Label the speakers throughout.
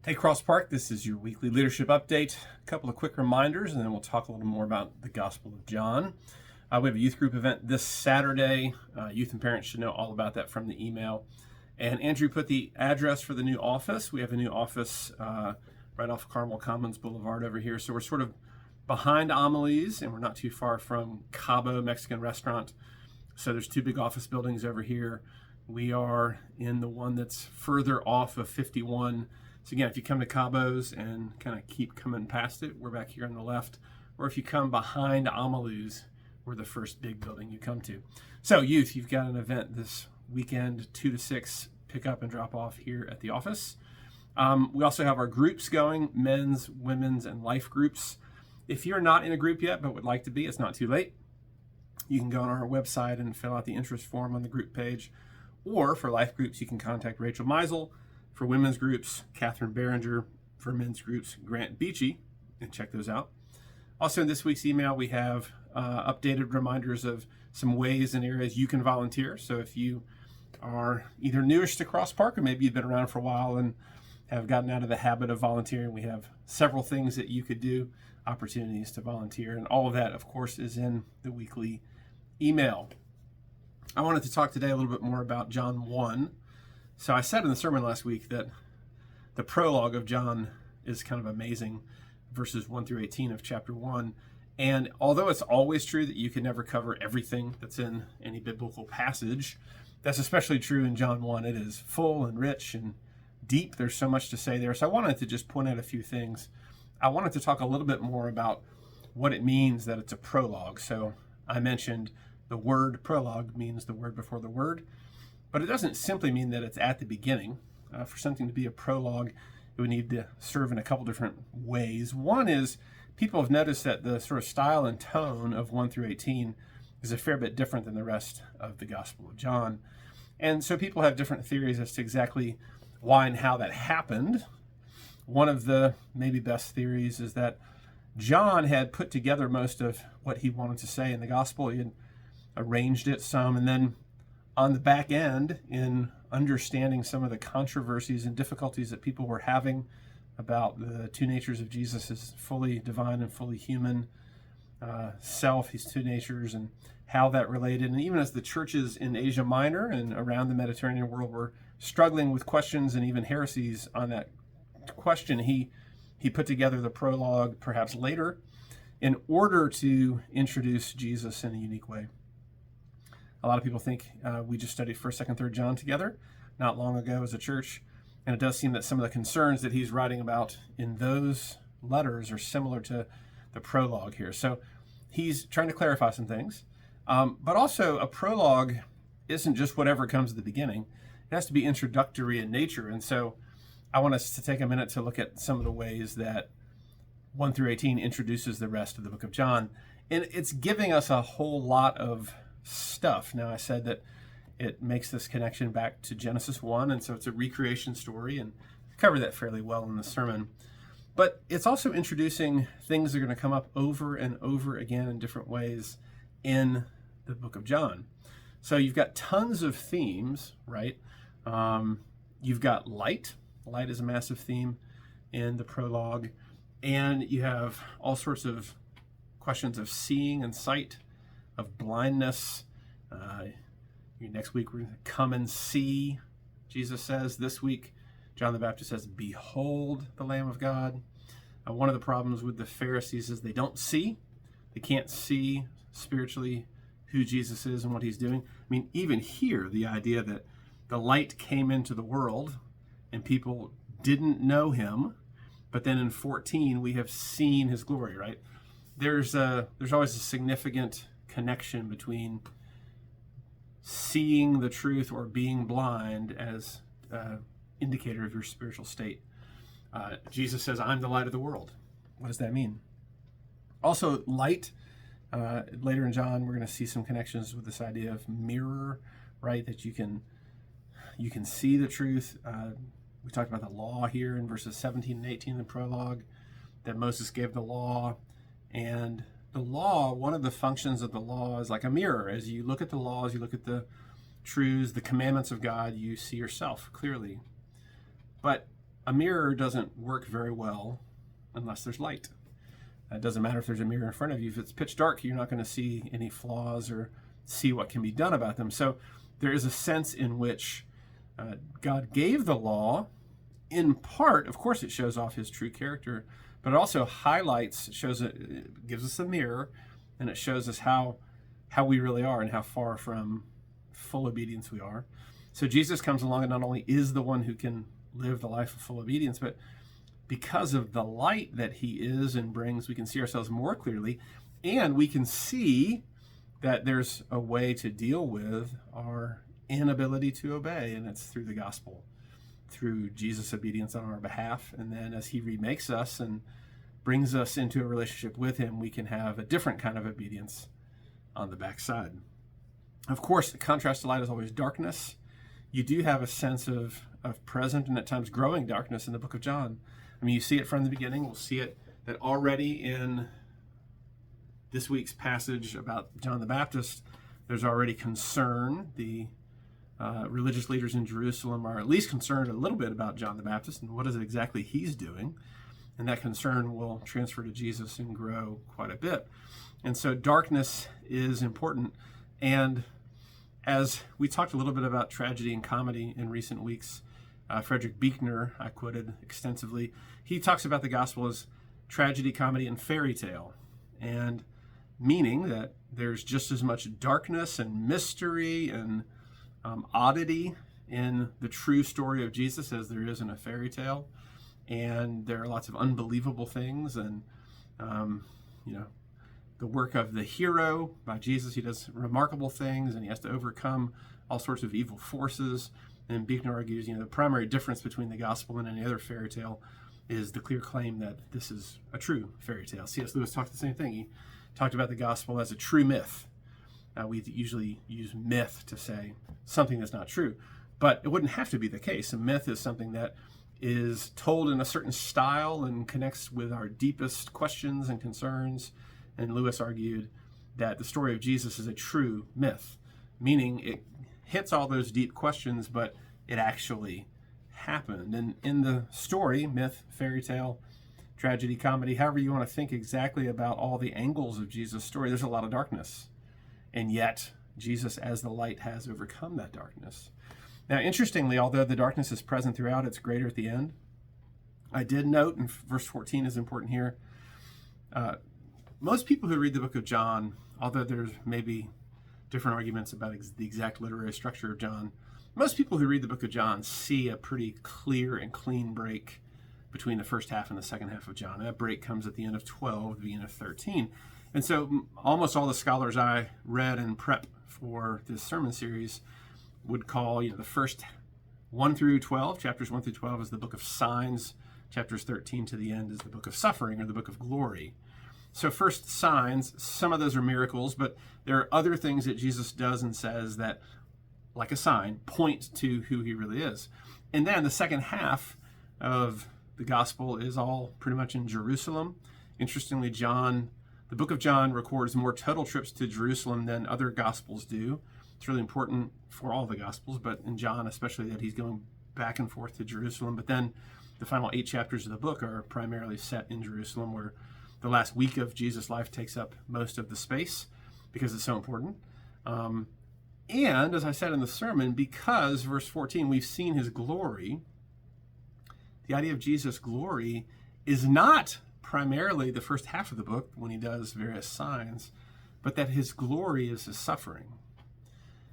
Speaker 1: Hey, Cross Park, this is your weekly leadership update. A couple of quick reminders, and then we'll talk a little more about the Gospel of John. We have a youth group event this Saturday. Youth and parents should know all about that from the email. And Andrew put the address for the new office. We have a new office right off Carmel Commons Boulevard over here. So we're sort of behind Amelie's, and we're not too far from Cabo Mexican Restaurant. So there's two big office buildings over here. We are in the one that's further off of 51. So again, if you come to Cabo's and kind of keep coming past it, we're back here on the left. Or if you come behind Amelie's, we're the first big building you come to. So youth, you've got an event this weekend, 2 to 6, pick up and drop off here at the office. We also have our groups going, men's, women's, and life groups. If you're not in a group yet but would like to be, it's not too late. You can go on our website and fill out the interest form on the group page. Or for life groups, you can contact Rachel Meisel. For women's groups, Catherine Behringer. For men's groups, Grant Beachy, and check those out. Also in this week's email, we have updated reminders of some ways and areas you can volunteer. So if you are either newish to Cross Park or maybe you've been around for a while and have gotten out of the habit of volunteering, we have several things that you could do, opportunities to volunteer, and all of that, of course, is in the weekly email. I wanted to talk today a little bit more about John 1. So I said in the sermon last week that the prologue of John is kind of amazing, verses 1 through 18 of chapter 1. And although it's always true that you can never cover everything that's in any biblical passage, that's especially true in John 1. It is full and rich and deep. There's so much to say there. So I wanted to just point out a few things. I wanted to talk a little bit more about what it means that it's a prologue. So I mentioned the word prologue means the word before the word. But it doesn't simply mean that it's at the beginning. For something to be a prologue, it would need to serve in a couple different ways. One is people have noticed that the sort of style and tone of 1 through 18 is a fair bit different than the rest of the Gospel of John. And so people have different theories as to exactly why and how that happened. One of the maybe best theories is that John had put together most of what he wanted to say in the Gospel. He had arranged it some, and then on the back end, in understanding some of the controversies and difficulties that people were having about the two natures of Jesus, his fully divine and fully human self, his two natures, and how that related. And even as the churches in Asia Minor and around the Mediterranean world were struggling with questions and even heresies on that question, he put together the prologue perhaps later in order to introduce Jesus in a unique way. A lot of people think we just studied 1st, 2nd, 3rd John together not long ago as a church, and it does seem that some of the concerns that he's writing about in those letters are similar to the prologue here. So he's trying to clarify some things, but also a prologue isn't just whatever comes at the beginning. It has to be introductory in nature, and so I want us to take a minute to look at some of the ways that 1 through 18 introduces the rest of the book of John, and it's giving us a whole lot of stuff. Now, I said that it makes this connection back to Genesis 1, and so it's a recreation story, and I covered that fairly well in the sermon. But it's also introducing things that are going to come up over and over again in different ways in the book of John. So you've got tons of themes, right? You've got light. Light is a massive theme in the prologue. And you have all sorts of questions of seeing and sight, of blindness. Next week, we're going to come and see, Jesus says. This week, John the Baptist says, behold the Lamb of God. One of the problems with the Pharisees is they don't see. They can't see spiritually who Jesus is and what he's doing. I mean, even here, the idea that the light came into the world and people didn't know him, but then in 14, we have seen his glory, right? There's always a significant connection between seeing the truth or being blind as indicator of your spiritual state. Jesus says, I'm the light of the world. What does that mean? Also, light. Later in John, we're going to see some connections with this idea of mirror, right? That you can see the truth. We talked about the law here in verses 17 and 18 in the prologue, that Moses gave the law. And the law, one of the functions of the law is like a mirror. As you look at the laws, you look at the truths, the commandments of God, you see yourself clearly. But a mirror doesn't work very well unless there's light. It doesn't matter if there's a mirror in front of you. If it's pitch dark, you're not going to see any flaws or see what can be done about them. So there is a sense in which God gave the law. In part, of course, it shows off his true character, but it also highlights, it gives us a mirror, and it shows us how we really are and how far from full obedience we are. So Jesus comes along and not only is the one who can live the life of full obedience, but because of the light that he is and brings, we can see ourselves more clearly, and we can see that there's a way to deal with our inability to obey, and it's through the gospel, through Jesus' obedience on our behalf. And then as he remakes us and brings us into a relationship with him, we can have a different kind of obedience on the backside. Of course, the contrast to light is always darkness. You do have a sense of present and at times growing darkness in the book of John. I mean, you see it from the beginning. We'll see it that already in this week's passage about John the Baptist, there's already concern. The religious leaders in Jerusalem are at least concerned a little bit about John the Baptist and what is it exactly he's doing. And that concern will transfer to Jesus and grow quite a bit. And so darkness is important. And as we talked a little bit about tragedy and comedy in recent weeks, Frederick Buechner, I quoted extensively, he talks about the gospel as tragedy, comedy, and fairy tale. And meaning that there's just as much darkness and mystery and oddity in the true story of Jesus as there is in a fairy tale. And there are lots of unbelievable things, and the work of the hero by Jesus, he does remarkable things, and he has to overcome all sorts of evil forces. And Buechner argues, the primary difference between the gospel and any other fairy tale is the clear claim that this is a true fairy tale. C.S. Lewis talked the same thing. He talked about the gospel as a true myth. We usually use myth to say something that's not true, but it wouldn't have to be the case. A myth is something that is told in a certain style and connects with our deepest questions and concerns. And Lewis argued that the story of Jesus is a true myth, meaning it hits all those deep questions, but it actually happened. And in the story, myth, fairy tale, tragedy, comedy, however you want to think exactly about all the angles of Jesus' story, there's a lot of darkness. And yet, Jesus as the light has overcome that darkness. Now, interestingly, although the darkness is present throughout, it's greater at the end. I did note, and verse 14 is important here, most people who read the book of John, although there's maybe different arguments about the exact literary structure of John, most people who read the book of John see a pretty clear and clean break between the first half and the second half of John. And that break comes at the end of 12, the beginning of 13. And so almost all the scholars I read in prep for this sermon series would call the first 1 through 12, chapters 1 through 12 is the book of signs, chapters 13 to the end is the book of suffering or the book of glory. So first, signs, some of those are miracles, but there are other things that Jesus does and says that, like a sign, point to who he really is. And then the second half of the gospel is all pretty much in Jerusalem. Interestingly, the book of John records more total trips to Jerusalem than other gospels do. It's really important for all the gospels, but in John especially, that he's going back and forth to Jerusalem. But then the final 8 chapters of the book are primarily set in Jerusalem, where the last week of Jesus' life takes up most of the space because it's so important. And as I said in the sermon, because, verse 14, we've seen his glory, the idea of Jesus' glory is not primarily the first half of the book when he does various signs, but that his glory is his suffering.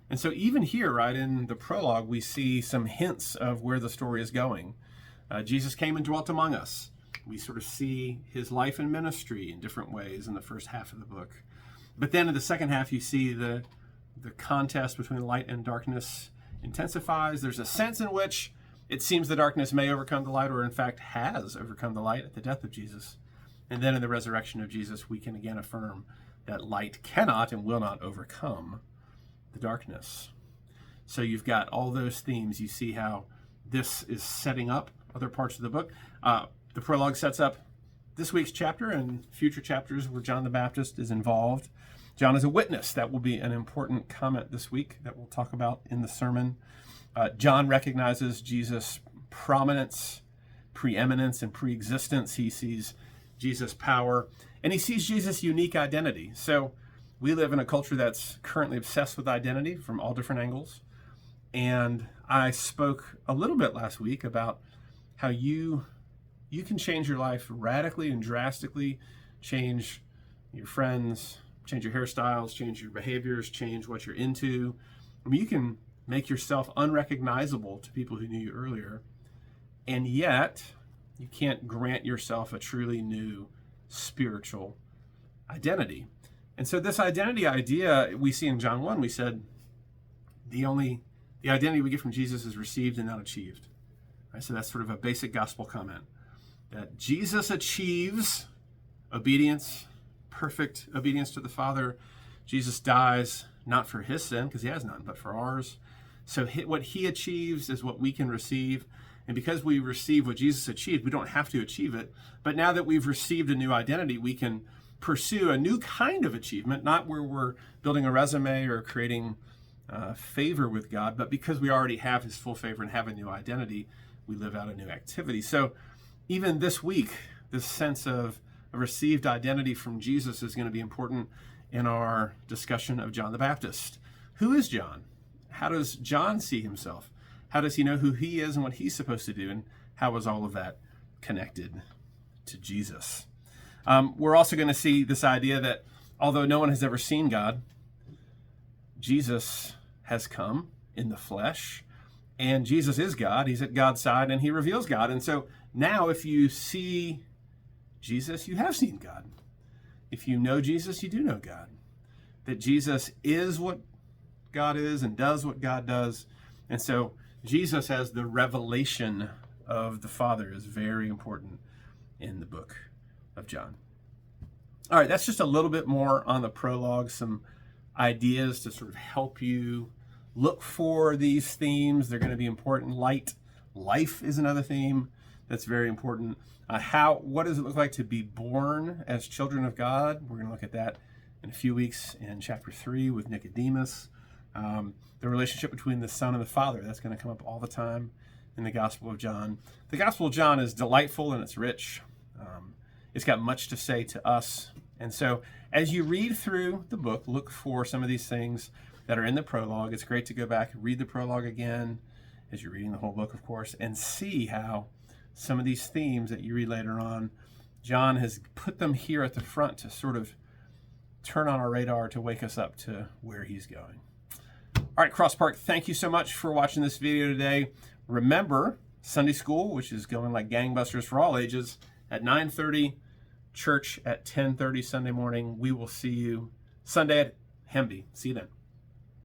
Speaker 1: And so even here, right, in the prologue, we see some hints of where the story is going. Jesus came and dwelt among us. We sort of see his life and ministry in different ways in the first half of the book. But then in the second half, you see the contest between light and darkness intensifies. There's a sense in which it seems the darkness may overcome the light, or in fact has overcome the light at the death of Jesus. And then in the resurrection of Jesus, we can again affirm that light cannot and will not overcome the darkness. So you've got all those themes. You see how this is setting up other parts of the book. The prologue sets up this week's chapter and future chapters where John the Baptist is involved. John is a witness. That will be an important comment this week that we'll talk about in the sermon. John recognizes Jesus' prominence preeminence and preexistence. He sees Jesus' power, and he sees Jesus' unique identity. So we live in a culture that's currently obsessed with identity from all different angles. And I spoke a little bit last week about how you can change your life radically and drastically, change your friends, change your hairstyles, change your behaviors, change what you're into. I mean, you can make yourself unrecognizable to people who knew you earlier, and yet you can't grant yourself a truly new spiritual identity. And so this identity idea we see in John 1, we said the identity we get from Jesus is received and not achieved. Right? So that's sort of a basic gospel comment, that Jesus achieves obedience, perfect obedience to the Father. Jesus dies not for his sin, because he has none, but for ours. So what he achieves is what we can receive. And because we receive what Jesus achieved, we don't have to achieve it. But now that we've received a new identity, we can pursue a new kind of achievement, not where we're building a resume or creating favor with God, but because we already have his full favor and have a new identity, we live out a new activity. So even this week, this sense of a received identity from Jesus is going to be important in our discussion of John the Baptist. Who is John? How does John see himself? How does he know who he is and what he's supposed to do? And how is all of that connected to Jesus? We're also going to see this idea that although no one has ever seen God, Jesus has come in the flesh, and Jesus is God. He's at God's side, and he reveals God. And so now if you see Jesus, you have seen God. If you know Jesus, you do know God. That Jesus is what God is and does what God does. And so Jesus as the revelation of the Father is very important in the book of John. All right, that's just a little bit more on the prologue, some ideas to sort of help you look for these themes. They're going to be important. Life is another theme that's very important. What does it look like to be born as children of God? We're going to look at that in a few weeks in chapter 3 with Nicodemus. The relationship between the Son and the Father, that's going to come up all the time in the Gospel of John. The Gospel of John is delightful and it's rich. It's got much to say to us. And so as you read through the book, look for some of these things that are in the prologue. It's great to go back and read the prologue again as you're reading the whole book, of course, and see how some of these themes that you read later on, John has put them here at the front to sort of turn on our radar to wake us up to where he's going. All right, Cross Park, thank you so much for watching this video today. Remember, Sunday school, which is going like gangbusters for all ages, at 9:30, church at 10:30 Sunday morning. We will see you Sunday at Hemby. See you then.